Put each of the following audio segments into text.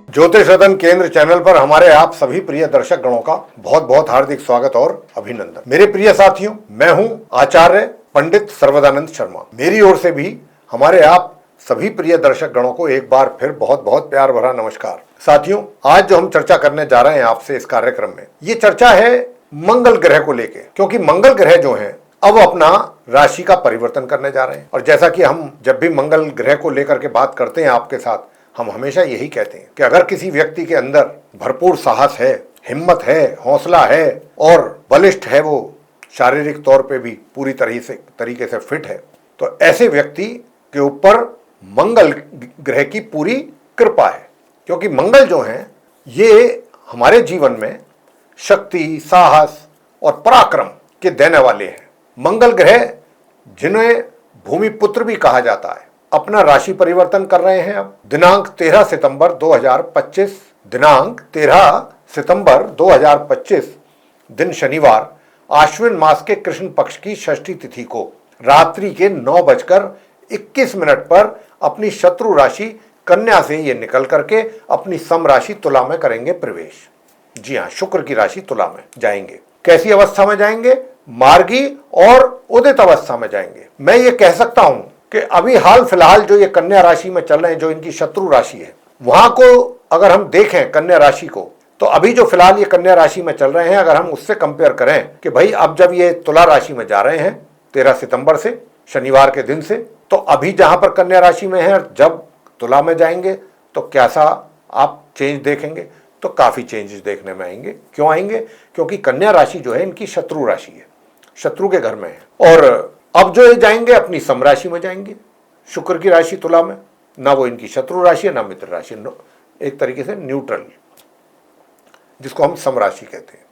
ज्योतिष रतन केंद्र चैनल पर हमारे आप सभी प्रिय दर्शक गणों का बहुत बहुत हार्दिक स्वागत और अभिनंदन। मेरे प्रिय साथियों, मैं हूं आचार्य पंडित सर्वदानंद शर्मा। मेरी ओर से भी हमारे आप सभी प्रिय दर्शक गणों को एक बार फिर बहुत बहुत प्यार भरा नमस्कार। साथियों, आज जो हम चर्चा करने जा रहे हैं आपसे इस कार्यक्रम में, ये चर्चा है मंगल ग्रह को लेकर, क्योंकि मंगल ग्रह जो है अब अपना राशि का परिवर्तन करने जा रहे हैं। और जैसा कि हम जब भी मंगल ग्रह को लेकर के बात करते हैं आपके साथ, हम हमेशा यही कहते हैं कि अगर किसी व्यक्ति के अंदर भरपूर साहस है, हिम्मत है, हौसला है और बलिष्ठ है, वो शारीरिक तौर पे भी पूरी तरीके से फिट है, तो ऐसे व्यक्ति के ऊपर मंगल ग्रह की पूरी कृपा है। क्योंकि मंगल जो है ये हमारे जीवन में शक्ति, साहस और पराक्रम के देने वाले हैं। मंगल ग्रह, जिन्हें भूमि पुत्र भी कहा जाता है, अपना राशि परिवर्तन कर रहे हैं। अब दिनांक 13 सितंबर 2025 दिन शनिवार आश्विन मास के कृष्ण पक्ष की षष्ठी तिथि को रात्रि के 9:21 पर अपनी शत्रु राशि कन्या से ये निकल करके अपनी सम राशि तुला में करेंगे प्रवेश। जी हाँ, शुक्र की राशि तुला में जाएंगे। कैसी अवस्था में जाएंगे? मार्गी और उदित अवस्था में जाएंगे। मैं ये कह सकता हूं कि अभी हाल फिलहाल जो ये कन्या राशि में चल रहे हैं, जो इनकी शत्रु राशि है, वहां को अगर हम देखें कन्या राशि को, तो अभी जो फिलहाल ये कन्या राशि में चल रहे हैं, अगर हम उससे कंपेयर करें कि भाई अब जब ये तुला राशि में जा रहे हैं 13 सितंबर से, शनिवार के दिन से, तो अभी जहां पर कन्या राशि में है, जब तुला में जाएंगे तो कैसा आप चेंज देखेंगे? तो काफी चेंजेस देखने में आएंगे। क्यों आएंगे? क्योंकि कन्या राशि जो है इनकी शत्रु राशि है, शत्रु के घर में है। और अब जो ये जाएंगे अपनी सम राशि में जाएंगे, शुक्र की राशि तुला में। ना वो इनकी शत्रु राशि है, ना मित्र राशि, एक तरीके से न्यूट्रल, जिसको हम सम राशि कहते हैं,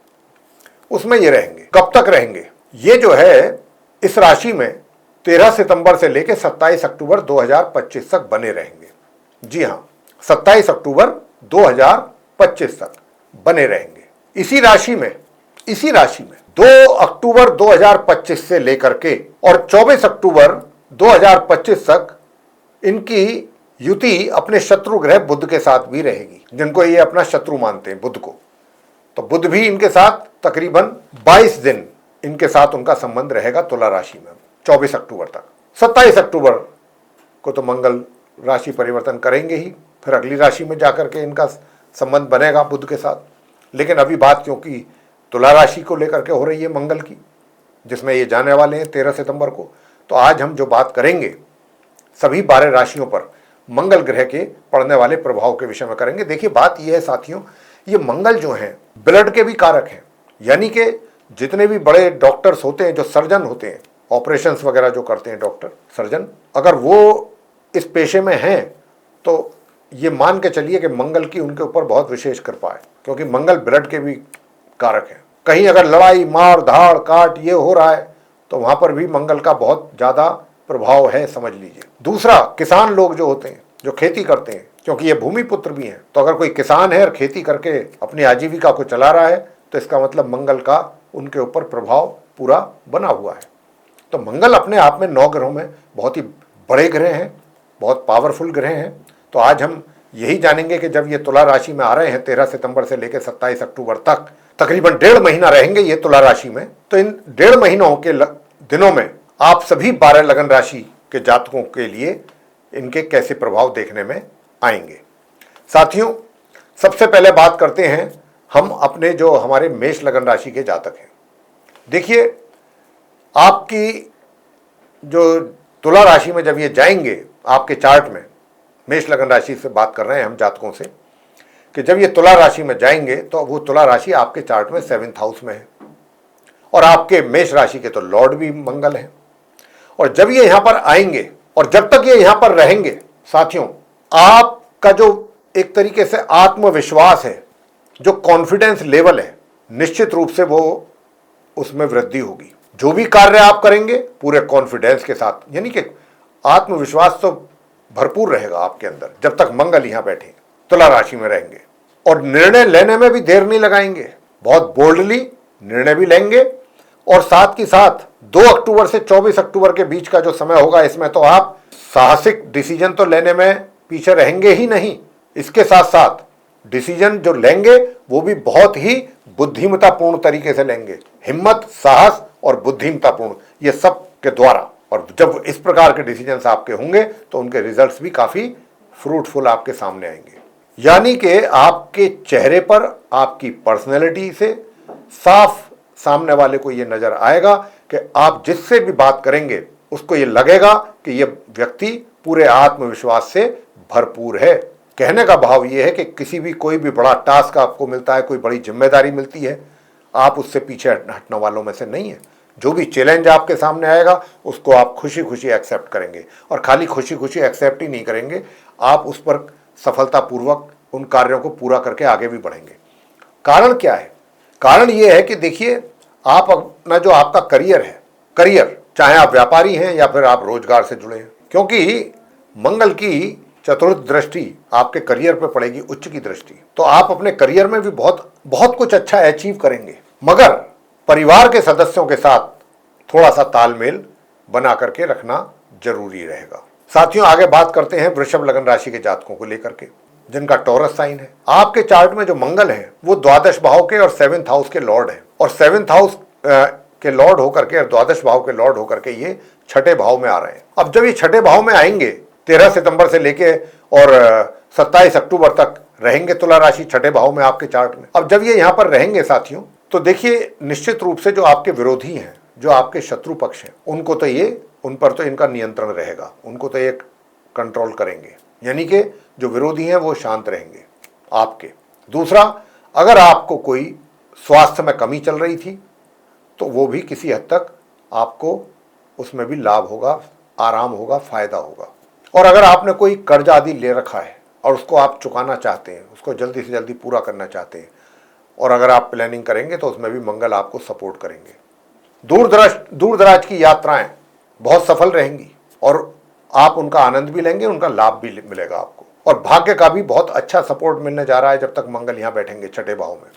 उसमें ये रहेंगे। कब तक रहेंगे? ये जो है इस राशि में 13 सितंबर से लेकर 27 अक्टूबर 2025 तक बने रहेंगे। जी हाँ, 27 अक्टूबर 2025 तक बने रहेंगे इसी राशि में 2 अक्टूबर 2025 से लेकर के और 24 अक्टूबर 2025 तक इनकी युति अपने शत्रु ग्रह बुध के साथ भी रहेगी, जिनको ये अपना शत्रु मानते हैं, बुध को। तो बुध भी इनके साथ तकरीबन 22 दिन इनके साथ उनका संबंध रहेगा तुला राशि में 24 अक्टूबर तक। 27 अक्टूबर को तो मंगल राशि परिवर्तन करेंगे ही, फिर अगली राशि में जाकर के इनका संबंध बनेगा बुध के साथ। लेकिन अभी बात क्योंकि तुला राशि को लेकर के हो रही है मंगल की, जिसमें ये जाने वाले हैं 13 सितंबर को, तो आज हम जो बात करेंगे सभी 12 राशियों पर मंगल ग्रह के पड़ने वाले प्रभाव के विषय में करेंगे। देखिए, बात यह है साथियों, ये मंगल जो हैं ब्लड के भी कारक हैं। यानी कि जितने भी बड़े डॉक्टर्स होते हैं, जो सर्जन होते हैं, ऑपरेशंस वगैरह जो करते हैं डॉक्टर सर्जन, अगर वो इस पेशे में हैं तो ये मान के चलिए कि मंगल की उनके ऊपर बहुत विशेष कृपा है। क्योंकि मंगल ब्लड के भी कारक है। कहीं अगर लड़ाई, मार धाड़, काट ये हो रहा है तो वहां पर भी मंगल का बहुत ज्यादा प्रभाव है, समझ लीजिए। दूसरा, किसान लोग जो होते हैं, जो खेती करते हैं, क्योंकि ये भूमि पुत्र भी हैं, तो अगर कोई किसान है और खेती करके अपनी आजीविका को चला रहा है, तो इसका मतलब मंगल का उनके ऊपर प्रभाव पूरा बना हुआ है। तो मंगल अपने आप में 9 ग्रहों में बहुत ही बड़े ग्रह हैं, बहुत पावरफुल ग्रह हैं। तो आज हम यही जानेंगे कि जब ये तुला राशि में आ रहे हैं 13 सितंबर से लेकर 27 अक्टूबर तक, तकरीबन 1.5 महीना रहेंगे ये तुला राशि में, तो इन 1.5 महीनों के दिनों में आप सभी 12 लगन राशि के जातकों के लिए इनके कैसे प्रभाव देखने में आएंगे। साथियों, सबसे पहले बात करते हैं हम अपने जो हमारे मेष लगन राशि के जातक हैं। देखिए, आपकी जो तुला राशि में जब ये जाएंगे, आपके चार्ट में मेष लगन राशि से बात कर रहे हैं हम जातकों से, कि जब ये तुला राशि में जाएंगे तो वो तुला राशि आपके चार्ट में 7th हाउस में है और आपके मेष राशि के तो लॉर्ड भी मंगल हैं। और जब ये यहां पर आएंगे और जब तक ये यहां पर रहेंगे साथियों, आपका जो एक तरीके से आत्मविश्वास है, जो कॉन्फिडेंस लेवल है, निश्चित रूप से वो उसमें वृद्धि होगी। जो भी कार्य आप करेंगे पूरे कॉन्फिडेंस के साथ, यानी कि आत्मविश्वास तो भरपूर रहेगा आपके अंदर जब तक मंगल यहां बैठे तुला राशि में रहेंगे। और निर्णय लेने में भी देर नहीं लगाएंगे, बहुत बोल्डली निर्णय भी लेंगे। और साथ ही साथ 2 अक्टूबर से 24 अक्टूबर के बीच का जो समय होगा, इसमें तो आप साहसिक डिसीजन तो लेने में पीछे रहेंगे ही नहीं, इसके साथ साथ डिसीजन जो लेंगे वो भी बहुत ही बुद्धिमतापूर्ण तरीके से लेंगे, हिम्मत, साहस और बुद्धिमतापूर्ण, ये सब के द्वारा। और जब इस प्रकार के डिसीजंस आपके होंगे तो उनके रिजल्ट्स भी काफी फ्रूटफुल आपके सामने आएंगे। यानी कि आपके चेहरे पर आपकी पर्सनैलिटी से साफ सामने वाले को ये नजर आएगा कि आप जिससे भी बात करेंगे उसको ये लगेगा कि ये व्यक्ति पूरे आत्मविश्वास से भरपूर है। कहने का भाव ये है कि किसी भी कोई भी बड़ा टास्क आपको मिलता है, कोई बड़ी जिम्मेदारी मिलती है, आप उससे पीछे हटने वालों में से नहीं है। जो भी चैलेंज आपके सामने आएगा उसको आप खुशी खुशी एक्सेप्ट करेंगे, और खाली खुशी खुशी एक्सेप्ट ही नहीं करेंगे, आप उस पर सफलतापूर्वक उन कार्यों को पूरा करके आगे भी बढ़ेंगे। कारण क्या है? कारण ये है कि देखिए, आप अपना जो आपका करियर है, करियर चाहे आप व्यापारी हैं या फिर आप रोजगार से जुड़े हैं, क्योंकि मंगल की चतुर्थ दृष्टि आपके करियर पे पड़ेगी, उच्च की दृष्टि, तो आप अपने करियर में भी बहुत बहुत कुछ अच्छा अचीव करेंगे। मगर परिवार के सदस्यों के साथ थोड़ा सा तालमेल बना करके रखना जरूरी रहेगा। साथियों, आगे बात करते हैं वृषभ लगन राशि के जातकों को लेकर के, जिनका टॉरस साइन है। आपके चार्ट में जो मंगल है वो द्वादश भाव के और 7th हाउस के लॉर्ड है, और 7th हाउस के लॉर्ड होकर के और द्वादश भाव के लॉर्ड होकर के ये छठे भाव में आ रहे हैं। अब जब ये छठे भाव में आएंगे, 13 सितंबर से लेके और 27 अक्टूबर तक रहेंगे तुला राशि छठे भाव में आपके चार्ट में। अब जब ये यहाँ पर रहेंगे साथियों, तो देखिए निश्चित रूप से जो आपके विरोधी हैं, जो आपके शत्रु पक्ष हैं, उनको तो ये, उन पर तो इनका नियंत्रण रहेगा, उनको तो ये कंट्रोल करेंगे, यानी कि जो विरोधी हैं वो शांत रहेंगे आपके। दूसरा, अगर आपको कोई स्वास्थ्य में कमी चल रही थी तो वो भी किसी हद तक आपको उसमें भी लाभ होगा, आराम होगा, फायदा होगा। और अगर आपने कोई कर्ज आदि ले रखा है और उसको आप चुकाना चाहते हैं, उसको जल्दी से जल्दी पूरा करना चाहते हैं, और अगर आप प्लानिंग करेंगे तो उसमें भी मंगल आपको सपोर्ट करेंगे। दूर दराज की यात्राएं बहुत सफल रहेंगी और आप उनका आनंद भी लेंगे, उनका लाभ भी मिलेगा आपको। और भाग्य का भी बहुत अच्छा सपोर्ट मिलने जा रहा है जब तक मंगल यहाँ बैठेंगे छठे भाव में।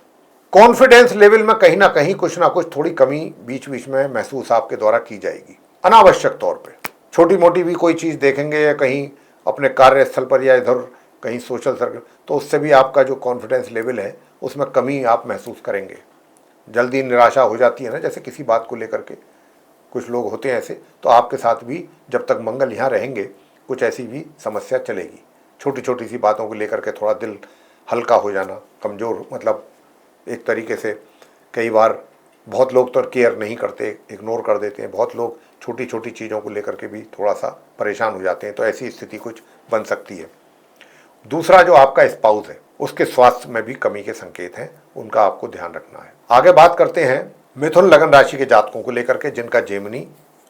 कॉन्फिडेंस लेवल में कहीं ना कुछ थोड़ी कमी बीच बीच में महसूस आपके द्वारा की जाएगी, अनावश्यक तौर पे। छोटी मोटी भी कोई चीज़ देखेंगे या कहीं अपने कार्यस्थल पर या इधर कहीं सोशल सर्कल, तो उससे भी आपका जो कॉन्फिडेंस लेवल है उसमें कमी आप महसूस करेंगे। जल्दी निराशा हो जाती है ना, जैसे किसी बात को लेकर के कुछ लोग होते हैं ऐसे, तो आपके साथ भी जब तक मंगल यहाँ रहेंगे कुछ ऐसी भी समस्या चलेगी। छोटी छोटी सी बातों को लेकर के थोड़ा दिल हल्का हो जाना, कमज़ोर, मतलब एक तरीके से कई बार बहुत लोग तो केयर नहीं करते, इग्नोर कर देते हैं। बहुत लोग छोटी छोटी चीज़ों को लेकर के भी थोड़ा सा परेशान हो जाते हैं, तो ऐसी स्थिति कुछ बन सकती है। दूसरा, जो आपका स्पाउस है उसके स्वास्थ्य में भी कमी के संकेत हैं, उनका आपको ध्यान रखना है। आगे बात करते हैं मिथुन लगन राशि के जातकों को लेकर के, जिनका जेमिनी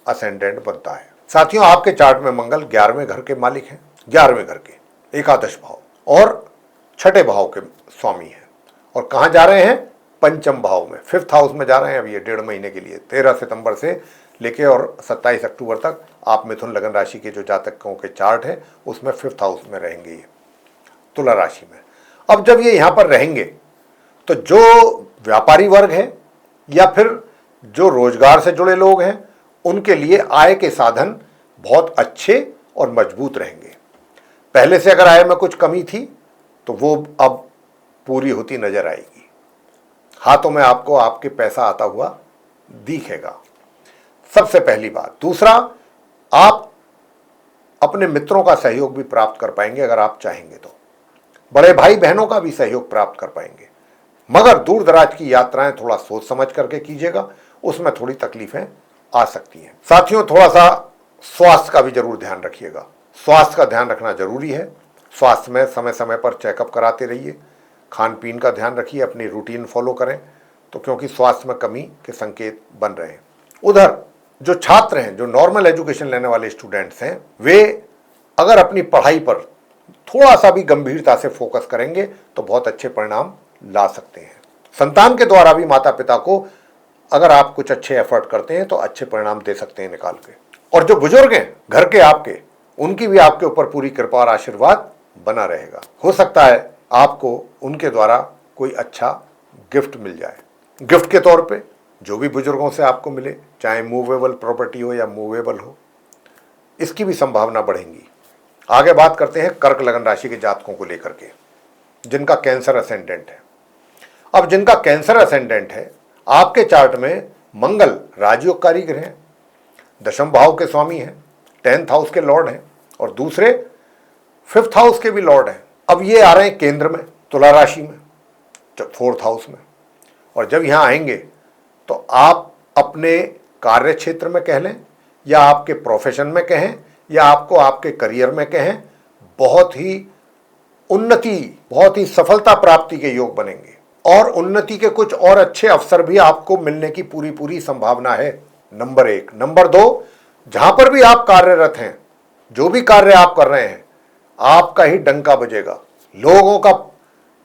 असेंडेंट बनता है। साथियों, आपके चार्ट में मंगल 11वें घर के मालिक हैं, 11वें घर के, एकादश भाव और छठे भाव के स्वामी हैं। और कहाँ जा रहे हैं? पंचम भाव में, 5th हाउस में जा रहे हैं। अब ये 1.5 महीने के लिए 13 सितंबर से लेके और 27 अक्टूबर तक आप मिथुन लगन राशि के जो जातकों के चार्ट है उसमें 5th हाउस में रहेंगे ये, तुला राशि में। अब जब ये यहाँ पर रहेंगे तो जो व्यापारी वर्ग है या फिर जो रोजगार से जुड़े लोग हैं, उनके लिए आय के साधन बहुत अच्छे और मजबूत रहेंगे। पहले से अगर आय में कुछ कमी थी तो वो अब पूरी होती नजर आएगी। हाथों में आपको आपके पैसा आता हुआ दिखेगा, सबसे पहली बात। दूसरा, आप अपने मित्रों का सहयोग भी प्राप्त कर पाएंगे अगर आप चाहेंगे तो, बड़े भाई बहनों का भी सहयोग प्राप्त कर पाएंगे। मगर दूर दराज की यात्राएं थोड़ा सोच समझ करके कीजिएगा, उसमें थोड़ी तकलीफें आ सकती हैं। साथियों, थोड़ा सा स्वास्थ्य का भी जरूर ध्यान रखिएगा, स्वास्थ्य का ध्यान रखना जरूरी है। स्वास्थ्य में समय समय पर चेकअप कराते रहिए, खान पीन का ध्यान रखिए, अपनी रूटीन फॉलो करें, तो क्योंकि स्वास्थ्य में कमी के संकेत बन रहे हैं। उधर जो छात्र हैं, जो नॉर्मल एजुकेशन लेने वाले स्टूडेंट्स हैं, वे अगर अपनी पढ़ाई पर थोड़ा सा भी गंभीरता से फोकस करेंगे तो बहुत अच्छे परिणाम ला सकते हैं। संतान के द्वारा भी माता पिता को अगर आप कुछ अच्छे एफर्ट करते हैं तो अच्छे परिणाम दे सकते हैं निकाल के। और जो बुजुर्ग हैं घर के आपके, उनकी भी आपके ऊपर पूरी कृपा और आशीर्वाद बना रहेगा। हो सकता है आपको उनके द्वारा कोई अच्छा गिफ्ट मिल जाए। गिफ्ट के तौर पे जो भी बुजुर्गों से आपको मिले, चाहे मूवेबल प्रॉपर्टी हो या मूवेबल हो, इसकी भी संभावना बढ़ेगी। आगे बात करते हैं कर्क लगन राशि के जातकों को लेकर के। जिनका कैंसर असेंडेंट है। अब जिनका कैंसर असेंडेंट है, आपके चार्ट में मंगल राजयोगकारी ग्रह हैं, दशम भाव के स्वामी हैं, 10th हाउस के लॉर्ड हैं और दूसरे 5th हाउस के भी लॉर्ड हैं। अब ये आ रहे हैं केंद्र में, तुला राशि में, 4th हाउस में। और जब यहाँ आएंगे तो आप अपने कार्य क्षेत्र में कह लें या आपके प्रोफेशन में कहें या आपको आपके करियर में कहें, बहुत ही उन्नति, बहुत ही सफलता प्राप्ति के योग बनेंगे और उन्नति के कुछ और अच्छे अवसर भी आपको मिलने की पूरी पूरी संभावना है। नंबर 1। नंबर 2, जहां पर भी आप कार्यरत हैं, जो भी कार्य आप कर रहे हैं, आपका ही डंका बजेगा। लोगों का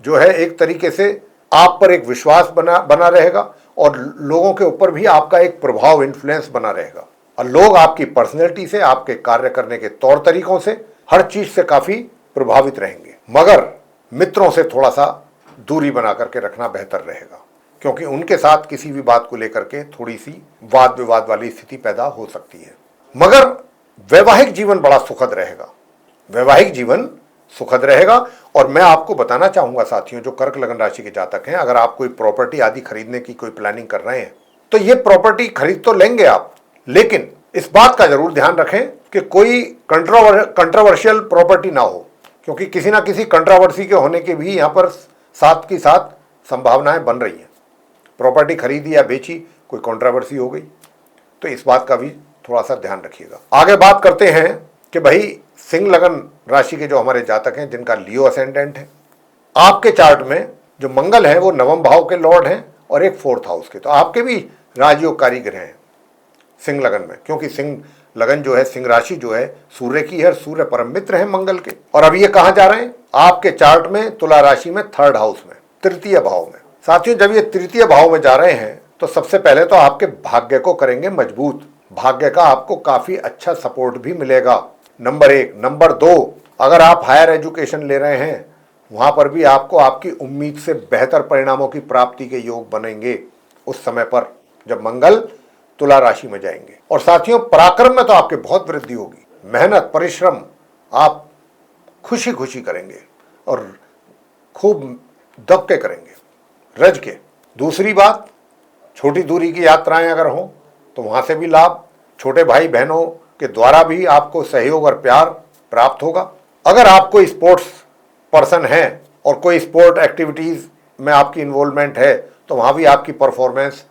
जो है एक तरीके से आप पर एक विश्वास बना रहेगा और लोगों के ऊपर भी आपका एक प्रभाव, इन्फ्लुएंस बना रहेगा और लोग आपकी पर्सनैलिटी से, आपके कार्य करने के तौर तरीकों से, हर चीज से काफी प्रभावित रहेंगे। मगर मित्रों से थोड़ा सा दूरी बना करके रखना बेहतर रहेगा, क्योंकि उनके साथ किसी भी बात को लेकर के थोड़ी सी वाद विवाद वाली स्थिति पैदा हो सकती है। मगर वैवाहिक जीवन बड़ा सुखद रहेगा, वैवाहिक जीवन सुखद रहेगा। और मैं आपको बताना चाहूंगा साथियों, जो कर्क लगन राशि के जातक हैं, अगर आप कोई प्रॉपर्टी आदि खरीदने की कोई प्लानिंग कर रहे हैं तो ये प्रॉपर्टी खरीद तो लेंगे आप, लेकिन इस बात का जरूर ध्यान रखें कि कोई कंट्रोवर्शियल प्रॉपर्टी ना हो, क्योंकि किसी ना किसी कंट्रोवर्सी के होने के भी यहाँ पर साथ की साथ संभावनाएं बन रही हैं। प्रॉपर्टी खरीदी या बेची, कोई कंट्रोवर्सी हो गई, तो इस बात का भी थोड़ा सा ध्यान रखिएगा। आगे बात करते हैं कि भाई सिंह लगन राशि के जो हमारे जातक हैं, जिनका लियो असेंडेंट है, आपके चार्ट में जो मंगल है वो नवम भाव के लॉर्ड हैं और एक 4th हाउस के, तो आपके भी राजयोगकारी ग्रह हैं सिंह लगन में, क्योंकि सिंह लगन जो है, सिंह राशि जो है सूर्य की है, सूर्य परम मित्र है मंगल के। और अब ये कहां जा रहे हैं? आपके चार्ट में तुला राशि में 3rd हाउस में, 3य भाव में। साथियों, जब ये 3य भाव में जा रहे हैं तो सबसे पहले तो आपके भाग्य को करेंगे मजबूत, भाग्य का आपको काफी अच्छा सपोर्ट भी मिलेगा। नंबर 1। नंबर 2, अगर आप हायर एजुकेशन ले रहे हैं, वहां पर भी आपको आपकी उम्मीद से बेहतर परिणामों की प्राप्ति के योग बनेंगे उस समय पर जब मंगल तुला राशि में जाएंगे। और साथियों, पराक्रम में तो आपके बहुत वृद्धि होगी, मेहनत परिश्रम आप खुशी खुशी करेंगे और खूब दब के करेंगे, रज के। दूसरी बात, छोटी दूरी की यात्राएं अगर हों तो वहां से भी लाभ, छोटे भाई बहनों के द्वारा भी आपको सहयोग और प्यार प्राप्त होगा। अगर आप कोई स्पोर्ट्स पर्सन हैं और कोई स्पोर्ट एक्टिविटीज में आपकी इन्वॉल्वमेंट है तो वहां भी आपकी परफॉर्मेंस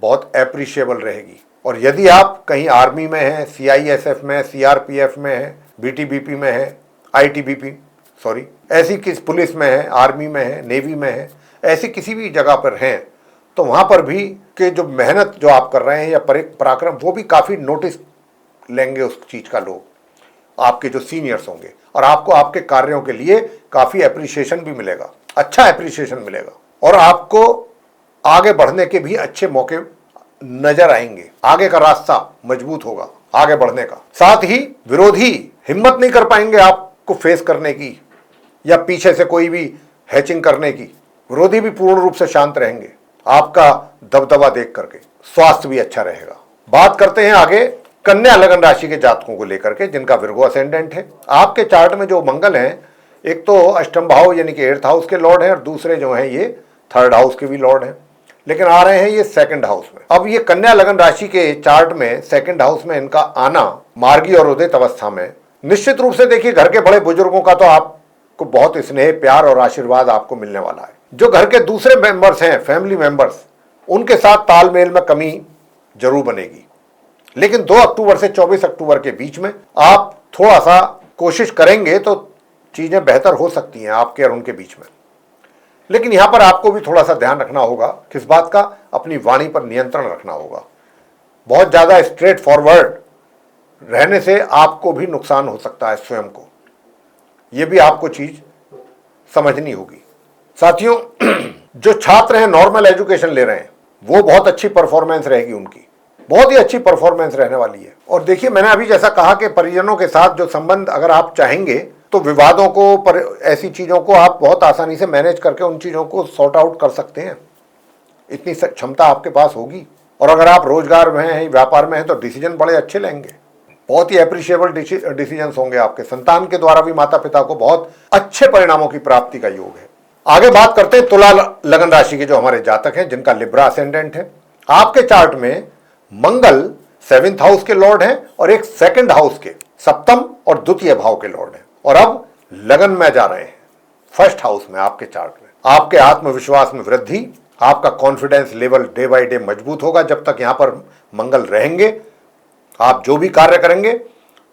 बहुत एप्रिशिएबल रहेगी। और यदि आप कहीं आर्मी में हैं, CISF में, CRPF में हैं, BTBP में हैं, ITBP सॉरी, ऐसी किस पुलिस में है, आर्मी में है, नेवी में है, ऐसी किसी भी जगह पर हैं, तो वहां पर भी के जो मेहनत जो आप कर रहे हैं या पराक्रम, वो भी काफी नोटिस लेंगे उस चीज का लोग, आपके जो सीनियर्स होंगे, और आपको आपके कार्यों के लिए काफी एप्रिसिएशन भी मिलेगा, अच्छा एप्रिसिएशन मिलेगा और आपको आगे बढ़ने के भी अच्छे मौके नजर आएंगे। आगे का रास्ता मजबूत होगा आगे बढ़ने का। साथ ही विरोधी हिम्मत नहीं कर पाएंगे आपको फेस करने की या पीछे से कोई भी हैचिंग करने की। विरोधी भी पूर्ण रूप से शांत रहेंगे आपका दबदबा देख करके। स्वास्थ्य भी अच्छा रहेगा। बात करते हैं आगे कन्या लगन राशि के जातकों को लेकर के, जिनका विर्गो असेंडेंट है। आपके चार्ट में जो मंगल हैं, एक तो अष्टम भाव यानी कि 8th हाउस के लॉर्ड हैं और दूसरे जो हैं ये 3rd हाउस के भी लॉर्ड हैं, लेकिन आ रहे हैं ये 2nd हाउस में। अब ये कन्या लगन राशि के चार्ट में 2nd हाउस में इनका आना मार्गी और उदित अवस्था में, निश्चित रूप से देखिए घर के बड़े बुजुर्गों का तो आपको बहुत स्नेह प्यार और आशीर्वाद आपको मिलने वाला है। जो घर के दूसरे मेंबर्स हैं, फैमिली मेंबर्स, उनके साथ तालमेल में कमी जरूर बनेगी, लेकिन 2 अक्टूबर से 24 अक्टूबर के बीच में आप थोड़ा सा कोशिश करेंगे तो चीजें बेहतर हो सकती हैं आपके और उनके बीच में। लेकिन यहां पर आपको भी थोड़ा सा ध्यान रखना होगा, किस बात का? अपनी वाणी पर नियंत्रण रखना होगा। बहुत ज्यादा स्ट्रेट फॉरवर्ड रहने से आपको भी नुकसान हो सकता है स्वयं को, यह भी आपको चीज समझनी होगी। साथियों, जो छात्र हैं नॉर्मल एजुकेशन ले रहे हैं, वो बहुत अच्छी परफॉर्मेंस रहेगी उनकी, बहुत ही अच्छी परफॉर्मेंस रहने वाली है। और देखिए, मैंने अभी जैसा कहा कि परिजनों के साथ जो संबंध अगर आप चाहेंगे तो विवादों को, पर ऐसी चीजों को आप बहुत आसानी से मैनेज करके उन चीजों को सॉर्ट आउट कर सकते हैं, इतनी क्षमता आपके पास होगी। और अगर आप रोजगार में हैं, व्यापार में हैं, तो डिसीजन बड़े अच्छे लेंगे, बहुत ही एप्रिशिएबल डिसीजन होंगे आपके। संतान के द्वारा भी माता पिता को बहुत अच्छे परिणामों की प्राप्ति का योग है। आगे बात करते हैं तुला लगन राशि के जो हमारे जातक हैं जिनका लिब्रा असेंडेंट है। आपके चार्ट में मंगल 7th हाउस के लॉर्ड हैं और एक 2nd हाउस के सप्तम और द्वितीय भाव के लॉर्ड हैं और अब लगन में जा रहे हैं 1st हाउस में। आपके चार्ट में आपके आत्मविश्वास में वृद्धि, आपका confidence level day by day मजबूत होगा। जब तक यहां पर मंगल रहेंगे आप जो भी कार्य करेंगे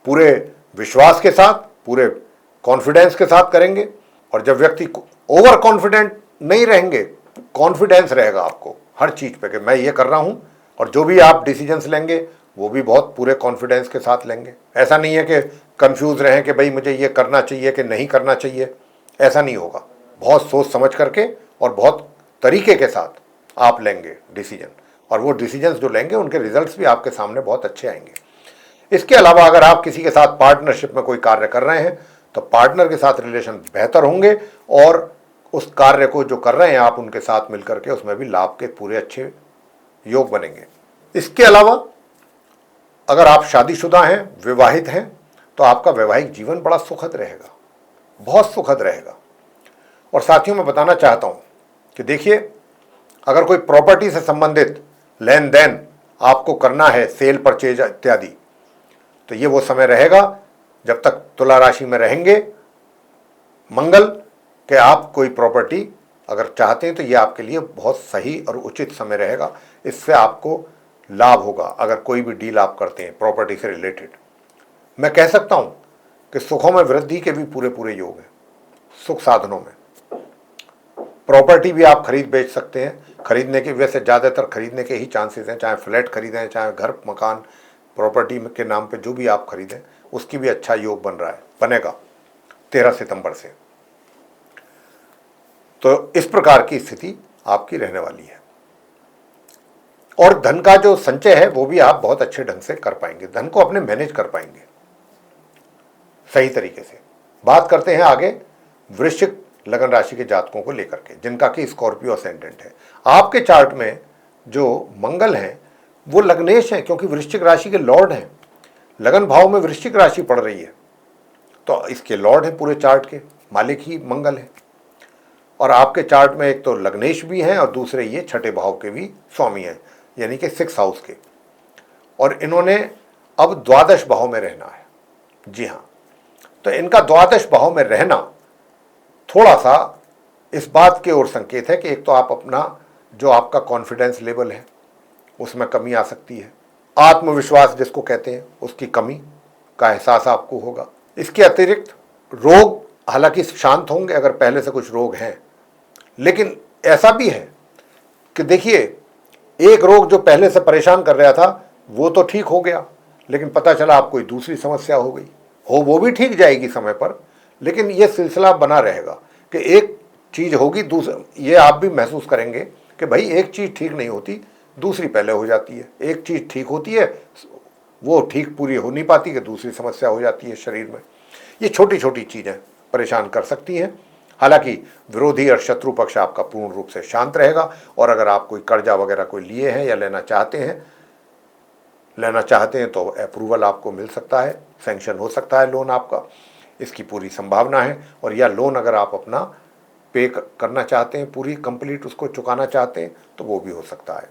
पूरे विश्वास के साथ, पूरे कॉन्फिडेंस के साथ करेंगे। और जब व्यक्ति ओवर कॉन्फिडेंट नहीं रहेंगे, कॉन्फिडेंस रहेगा आपको हर चीज पे कि मैं ये कर रहा हूं, और जो भी आप डिसीजंस लेंगे वो भी बहुत पूरे कॉन्फिडेंस के साथ लेंगे। ऐसा नहीं है कि कंफ्यूज रहें कि भाई मुझे ये करना चाहिए कि नहीं करना चाहिए, ऐसा नहीं होगा। बहुत सोच समझ करके और बहुत तरीके के साथ आप लेंगे डिसीजन, और वो डिसीजंस जो लेंगे उनके रिजल्ट्स भी आपके सामने बहुत अच्छे आएंगे। इसके अलावा अगर आप किसी के साथ पार्टनरशिप में कोई कार्य कर रहे हैं तो पार्टनर के साथ रिलेशन बेहतर होंगे और उस कार्य को जो कर रहे हैं आप उनके साथ मिलकर के उसमें भी लाभ के पूरे अच्छे योग बनेंगे। इसके अलावा अगर आप शादीशुदा हैं, विवाहित हैं, तो आपका वैवाहिक जीवन बड़ा सुखद रहेगा, बहुत सुखद रहेगा। और साथियों मैं बताना चाहता हूं कि देखिए, अगर कोई प्रॉपर्टी से संबंधित लेन देन आपको करना है, सेल परचेज इत्यादि, तो ये वो समय रहेगा जब तक तुला राशि में रहेंगे मंगल कि आप कोई प्रॉपर्टी अगर चाहते हैं तो ये आपके लिए बहुत सही और उचित समय रहेगा। इससे आपको लाभ होगा अगर कोई भी डील आप करते हैं प्रॉपर्टी से रिलेटेड। मैं कह सकता हूं कि सुखों में वृद्धि के भी पूरे पूरे योग हैं। सुख साधनों में प्रॉपर्टी भी आप खरीद बेच सकते हैं, खरीदने के वैसे ज़्यादातर खरीदने के ही चांसेस हैं, चाहे फ्लैट खरीदें, चाहे घर मकान प्रॉपर्टी के नाम पे जो भी आप खरीदें उसकी भी अच्छा योग बन रहा है, बनेगा 13 सितंबर से। तो इस प्रकार की स्थिति आपकी रहने वाली है। और धन का जो संचय है वो भी आप बहुत अच्छे ढंग से कर पाएंगे, धन को अपने मैनेज कर पाएंगे सही तरीके से। बात करते हैं आगे वृश्चिक लगन राशि के जातकों को लेकर के जिनका कि स्कॉर्पियो असेंडेंट है। आपके चार्ट में जो मंगल हैं वो लग्नेश हैं, क्योंकि वृश्चिक राशि के लॉर्ड हैं। लगन भाव में वृश्चिक राशि पड़ रही है तो इसके लॉर्ड हैं, पूरे चार्ट के मालिक ही मंगल है। और आपके चार्ट में एक तो लग्नेश भी हैं और दूसरे ये 6ठे भाव के भी स्वामी हैं, यानी कि 6th हाउस के। और इन्होंने अब द्वादश भाव में रहना है। जी हाँ, तो इनका द्वादश भाव में रहना थोड़ा सा इस बात की ओर संकेत है कि एक तो आप अपना जो आपका कॉन्फिडेंस लेवल है उसमें कमी आ सकती है, आत्मविश्वास जिसको कहते हैं उसकी कमी का एहसास आपको होगा। इसके अतिरिक्त रोग हालांकि शांत होंगे अगर पहले से कुछ रोग हैं, लेकिन ऐसा भी है कि देखिए एक रोग जो पहले से परेशान कर रहा था वो तो ठीक हो गया, लेकिन पता चला आप कोई दूसरी समस्या हो गई हो, वो भी ठीक जाएगी समय पर, लेकिन ये सिलसिला बना रहेगा कि एक चीज़ होगी दूसरी, ये आप भी महसूस करेंगे कि भाई एक चीज़ ठीक नहीं होती दूसरी पहले हो जाती है, एक चीज़ ठीक होती है वो ठीक पूरी हो नहीं पाती कि दूसरी समस्या हो जाती है शरीर में। ये छोटी छोटी चीज़ें परेशान कर सकती हैं। हालांकि विरोधी और शत्रु पक्ष आपका पूर्ण रूप से शांत रहेगा। और अगर आप कोई कर्जा वगैरह कोई लिए हैं या लेना चाहते हैं तो अप्रूवल आपको मिल सकता है, सैंक्शन हो सकता है लोन आपका, इसकी पूरी संभावना है। और यह लोन अगर आप अपना पे करना चाहते हैं, पूरी कंप्लीट उसको चुकाना चाहते हैं तो वो भी हो सकता है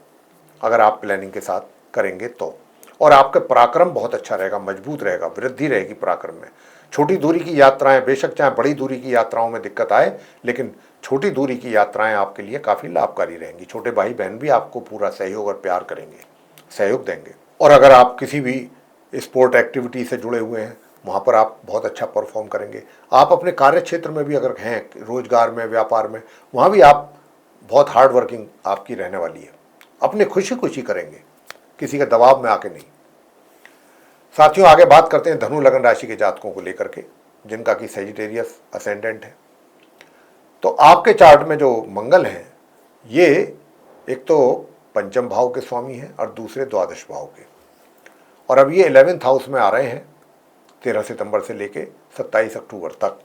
अगर आप प्लानिंग के साथ करेंगे तो। और आपका पराक्रम बहुत अच्छा रहेगा, मजबूत रहेगा, वृद्धि रहेगी पराक्रम में। छोटी दूरी की यात्राएं, बेशक चाहे बड़ी दूरी की यात्राओं में दिक्कत आए, लेकिन छोटी दूरी की यात्राएं आपके लिए काफ़ी लाभकारी रहेंगी। छोटे भाई बहन भी आपको पूरा सहयोग और प्यार करेंगे, सहयोग देंगे। और अगर आप किसी भी स्पोर्ट एक्टिविटी से जुड़े हुए हैं वहाँ पर आप बहुत अच्छा परफॉर्म करेंगे। आप अपने कार्य क्षेत्र में भी अगर हैं, रोजगार में, व्यापार में, वहाँ भी आप बहुत हार्ड वर्किंग आपकी रहने वाली है, अपने खुशी खुशी करेंगे, किसी के दबाव में आके नहीं। साथियों आगे बात करते हैं धनु लगन राशि के जातकों को लेकर के जिनका कि सजिटेरियस असेंडेंट है। तो आपके चार्ट में जो मंगल हैं ये एक तो पंचम भाव के स्वामी हैं और दूसरे द्वादश भाव के, और अब ये 11th हाउस में आ रहे हैं 13 सितंबर से लेके 27 अक्टूबर तक।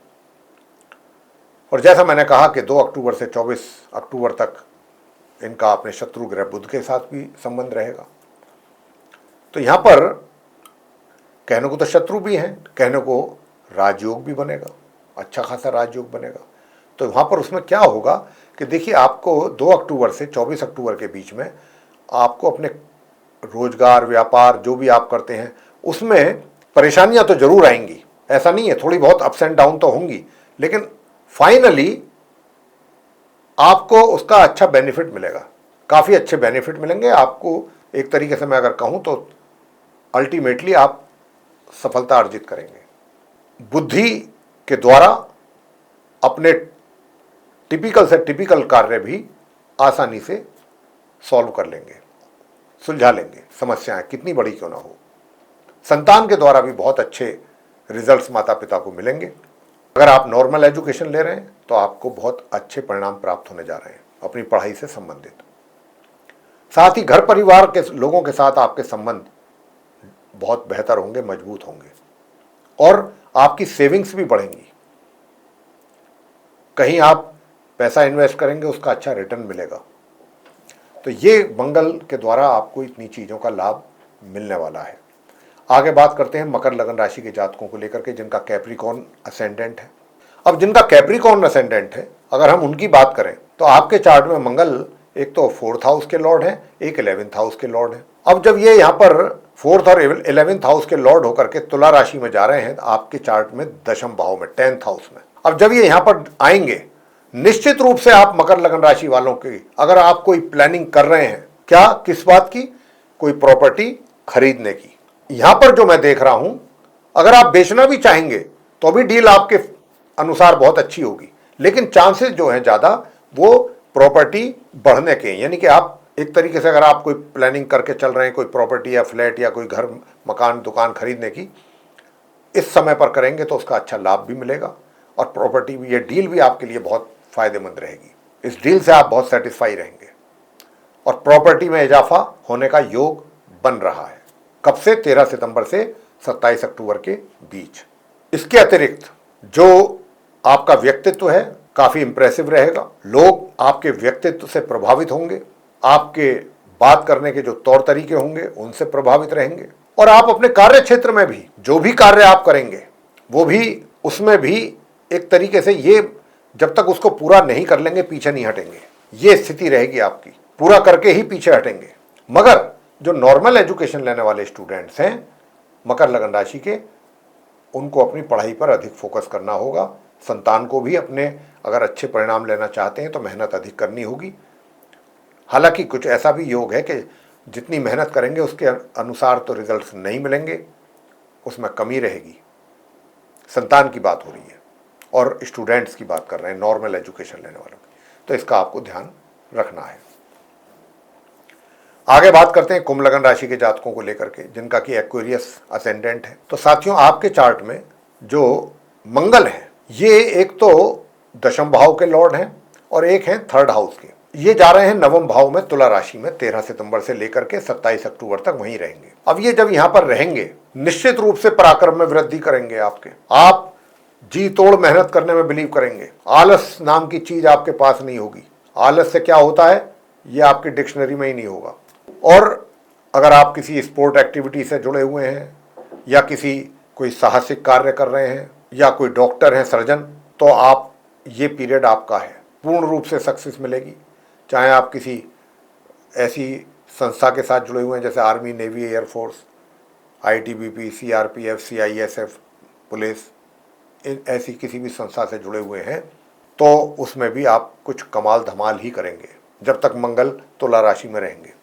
और जैसा मैंने कहा कि 2 अक्टूबर से 24 अक्टूबर तक इनका अपने शत्रु ग्रह बुध के साथ भी संबंध रहेगा। तो यहाँ पर कहने को तो शत्रु भी हैं, कहने को राजयोग भी बनेगा, अच्छा खासा राजयोग बनेगा। तो वहाँ पर उसमें क्या होगा कि देखिए, आपको 2 अक्टूबर से 24 अक्टूबर के बीच में आपको अपने रोजगार, व्यापार जो भी आप करते हैं उसमें परेशानियां तो जरूर आएंगी, ऐसा नहीं है, थोड़ी बहुत अप्स एंड डाउन तो होंगी, लेकिन फाइनली आपको उसका अच्छा बेनिफिट मिलेगा, काफ़ी अच्छे बेनिफिट मिलेंगे आपको। एक तरीके से मैं अगर कहूँ तो अल्टीमेटली आप सफलता अर्जित करेंगे। बुद्धि के द्वारा अपने टिपिकल से टिपिकल कार्य भी आसानी से सॉल्व कर लेंगे, सुलझा लेंगे, समस्याएं कितनी बड़ी क्यों ना हो। संतान के द्वारा भी बहुत अच्छे रिजल्ट्स माता पिता को मिलेंगे। अगर आप नॉर्मल एजुकेशन ले रहे हैं तो आपको बहुत अच्छे परिणाम प्राप्त होने जा रहे हैं अपनी पढ़ाई से संबंधित। साथ ही घर परिवार के लोगों के साथ आपके संबंध बहुत बेहतर होंगे, मजबूत होंगे और आपकी सेविंग्स भी बढ़ेंगी। कहीं आप पैसा इन्वेस्ट करेंगे उसका अच्छा रिटर्न मिलेगा। तो ये मंगल के द्वारा आपको इतनी चीज़ों का लाभ मिलने वाला है। आगे बात करते हैं मकर लगन राशि के जातकों को लेकर के जिनका कैप्रिकॉर्न असेंडेंट है। अब जिनका कैप्रिकॉर्न असेंडेंट है, अगर हम उनकी बात करें तो आपके चार्ट में मंगल एक तो 4th हाउस के लॉर्ड हैं, एक 11th हाउस के लॉर्ड हैं। अब जब ये यहाँ पर 4th और 11th हाउस के लॉर्ड होकर के तुला राशि में जा रहे हैं आपके चार्ट में दशम भाव में, 10th हाउस में। अब जब ये यहाँ पर आएंगे, निश्चित रूप से आप मकर लगन राशि वालों की अगर आप कोई प्लानिंग कर रहे हैं, क्या, किस बात की, कोई प्रॉपर्टी खरीदने की, यहां पर जो मैं देख रहा हूं, अगर आप बेचना भी चाहेंगे तो भी डील आपके अनुसार बहुत अच्छी होगी, लेकिन चांसेस जो हैं ज्यादा वो प्रॉपर्टी बढ़ने के, यानी कि आप एक तरीके से अगर आप कोई प्लानिंग करके चल रहे हैं, कोई प्रॉपर्टी या फ्लैट या कोई घर, मकान, दुकान खरीदने की, इस समय पर करेंगे तो उसका अच्छा लाभ भी मिलेगा और प्रॉपर्टी भी, ये डील भी आपके लिए बहुत फायदेमंद रहेगी। इस डील से आप बहुत सेटिस्फाई रहेंगे और प्रॉपर्टी में इजाफा होने का योग बन रहा है। कब से? 13 सितंबर से 27 अक्टूबर के बीच। इसके अतिरिक्त जो आपका व्यक्तित्व है काफी इंप्रेसिव रहेगा। लोग आपके व्यक्तित्व से प्रभावित होंगे, आपके बात करने के जो तौर तरीके होंगे उनसे प्रभावित रहेंगे और आप अपने कार्य क्षेत्र में भी जो भी कार्य आप करेंगे वो भी, उसमें भी एक तरीके से ये जब तक उसको पूरा नहीं कर लेंगे पीछे नहीं हटेंगे, ये स्थिति रहेगी आपकी, पूरा करके ही पीछे हटेंगे। मगर जो नॉर्मल एजुकेशन लेने वाले स्टूडेंट्स हैं मकर लगन राशि के, उनको अपनी पढ़ाई पर अधिक फोकस करना होगा। संतान को भी अपने अगर अच्छे परिणाम लेना चाहते हैं तो मेहनत अधिक करनी होगी। हालांकि कुछ ऐसा भी योग है कि जितनी मेहनत करेंगे उसके अनुसार तो रिजल्ट्स नहीं मिलेंगे, उसमें कमी रहेगी। संतान की बात हो रही है और स्टूडेंट्स की बात कर रहे हैं, नॉर्मल एजुकेशन लेने वालों की, तो इसका आपको ध्यान रखना है। आगे बात करते हैं कुंभ लगन राशि के जातकों को लेकर के जिनका कि एक्वेरियस असेंडेंट है। तो साथियों, आपके चार्ट में जो मंगल है ये एक तो दशम भाव के लॉर्ड हैं और एक हैं 3rd हाउस के। ये जा रहे हैं नवम भाव में तुला राशि में 13 सितंबर से लेकर के 27 अक्टूबर तक वहीं रहेंगे। अब ये जब यहां पर रहेंगे निश्चित रूप से पराक्रम में वृद्धि करेंगे आपके। आप जी तोड़ मेहनत करने में बिलीव करेंगे। आलस नाम की चीज आपके पास नहीं होगी। आलस से क्या होता है ये आपकी डिक्शनरी में ही नहीं होगा। और अगर आप किसी स्पोर्ट एक्टिविटी से जुड़े हुए हैं या किसी कोई साहसिक कार्य कर रहे हैं या कोई डॉक्टर हैं, सर्जन, तो आप ये पीरियड आपका है, पूर्ण रूप से सक्सेस मिलेगी। चाहे आप किसी ऐसी संस्था के साथ जुड़े हुए हैं जैसे army, navy, air force, ITBP, CRPF, CISF, police, ऐसी किसी भी संस्था से जुड़े हुए हैं तो उसमें भी आप कुछ कमाल धमाल ही करेंगे जब तक मंगल तुला राशि में रहेंगे।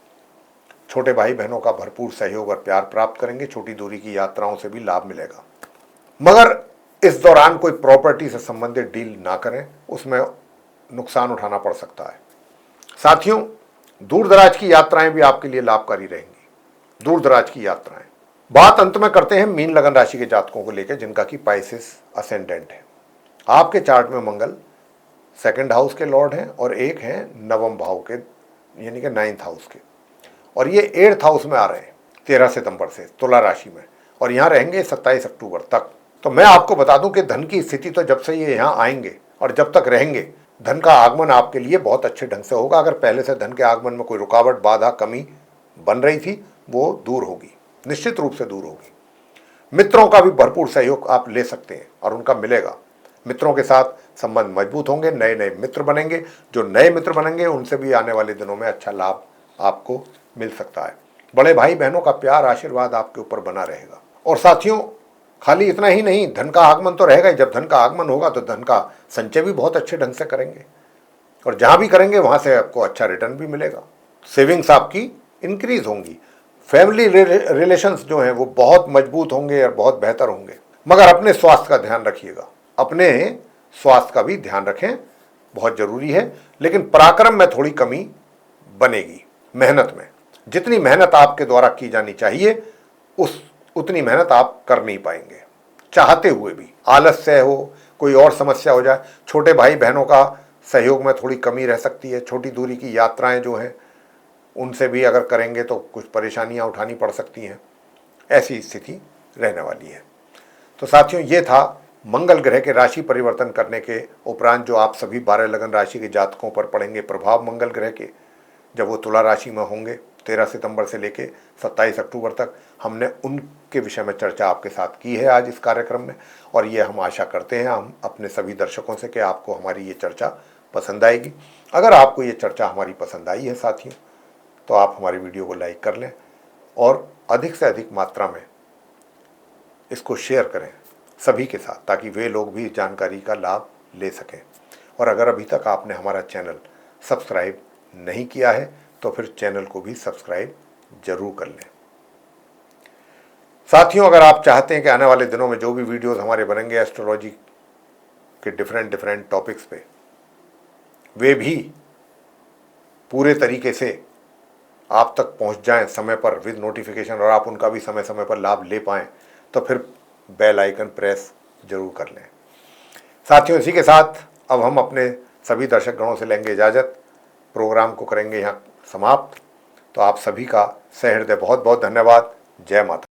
छोटे भाई बहनों का भरपूर सहयोग और प्यार प्राप्त करेंगे। छोटी दूरी की यात्राओं से भी लाभ मिलेगा। मगर इस दौरान कोई प्रॉपर्टी से संबंधित डील ना करें, उसमें नुकसान उठाना पड़ सकता है। साथियों, दूर दराज की यात्राएं भी आपके लिए लाभकारी रहेंगी। दूर दराज की यात्राएं। बात अंत में करते हैं मीन लगन राशि के जातकों को लेकर जिनका कि पाइसेस असेंडेंट है। आपके चार्ट में मंगल 2nd हाउस के लॉर्ड हैं और एक हैं नवम भाव के, यानी कि 9th हाउस के, और ये 8th हाउस में आ रहे हैं 13 सितंबर से तुला राशि में और यहाँ रहेंगे 27 अक्टूबर तक। तो मैं आपको बता दूं कि धन की स्थिति तो जब से ये यहाँ आएंगे और जब तक रहेंगे धन का आगमन आपके लिए बहुत अच्छे ढंग से होगा। अगर पहले से धन के आगमन में कोई रुकावट, बाधा, कमी बन रही थी वो दूर होगी, निश्चित रूप से दूर होगी। मित्रों का भी भरपूर सहयोग आप ले सकते हैं और उनका मिलेगा। मित्रों के साथ संबंध मजबूत होंगे, नए नए मित्र बनेंगे। जो नए मित्र बनेंगे उनसे भी आने वाले दिनों में अच्छा लाभ आपको मिल सकता है। बड़े भाई बहनों का प्यार आशीर्वाद आपके ऊपर बना रहेगा। और साथियों, खाली इतना ही नहीं, धन का आगमन तो रहेगा ही। जब धन का आगमन होगा तो धन का संचय भी बहुत अच्छे ढंग से करेंगे, और जहां भी करेंगे वहां से आपको अच्छा रिटर्न भी मिलेगा। सेविंग्स आपकी इंक्रीज होंगी। फैमिली रिलेशंस जो हैं वो बहुत मजबूत होंगे और बहुत बेहतर होंगे। मगर अपने स्वास्थ्य का ध्यान रखिएगा, अपने स्वास्थ्य का भी ध्यान रखें, बहुत जरूरी है। लेकिन पराक्रम में थोड़ी कमी बनेगी। मेहनत में जितनी मेहनत आपके द्वारा की जानी चाहिए उतनी मेहनत आप कर नहीं पाएंगे, चाहते हुए भी। आलस्य हो, कोई और समस्या हो जाए, छोटे भाई बहनों का सहयोग में थोड़ी कमी रह सकती है। छोटी दूरी की यात्राएं जो हैं उनसे भी अगर करेंगे तो कुछ परेशानियां उठानी पड़ सकती हैं। ऐसी स्थिति रहने वाली है। तो साथियों, ये था मंगल ग्रह के राशि परिवर्तन करने के उपरांत जो आप सभी 12 लगन राशि के जातकों पर पड़ेंगे प्रभाव मंगल ग्रह के, जब वो तुला राशि में होंगे 13 सितंबर से लेके 27 अक्टूबर तक। हमने उनके विषय में चर्चा आपके साथ की है आज इस कार्यक्रम में, और ये हम आशा करते हैं हम अपने सभी दर्शकों से कि आपको हमारी ये चर्चा पसंद आएगी। अगर आपको ये चर्चा हमारी पसंद आई है साथियों, तो आप हमारी वीडियो को लाइक कर लें और अधिक से अधिक मात्रा में इसको शेयर करें सभी के साथ, ताकि वे लोग भी इस जानकारी का लाभ ले सकें। और अगर अभी तक आपने हमारा चैनल सब्सक्राइब नहीं किया है तो फिर चैनल को भी सब्सक्राइब जरूर कर लें। साथियों, अगर आप चाहते हैं कि आने वाले दिनों में जो भी वीडियोस हमारे बनेंगे एस्ट्रोलॉजी के डिफरेंट टॉपिक्स पे, वे भी पूरे तरीके से आप तक पहुंच जाएं समय पर विद नोटिफिकेशन, और आप उनका भी समय समय पर लाभ ले पाएं, तो फिर बेल आइकन प्रेस जरूर कर लें। साथियों, इसी के साथ अब हम अपने सभी दर्शक गणों से लेंगे इजाज़त, प्रोग्राम को करेंगे यहाँ समाप्त। तो आप सभी का सहृदय बहुत बहुत धन्यवाद। जय माता।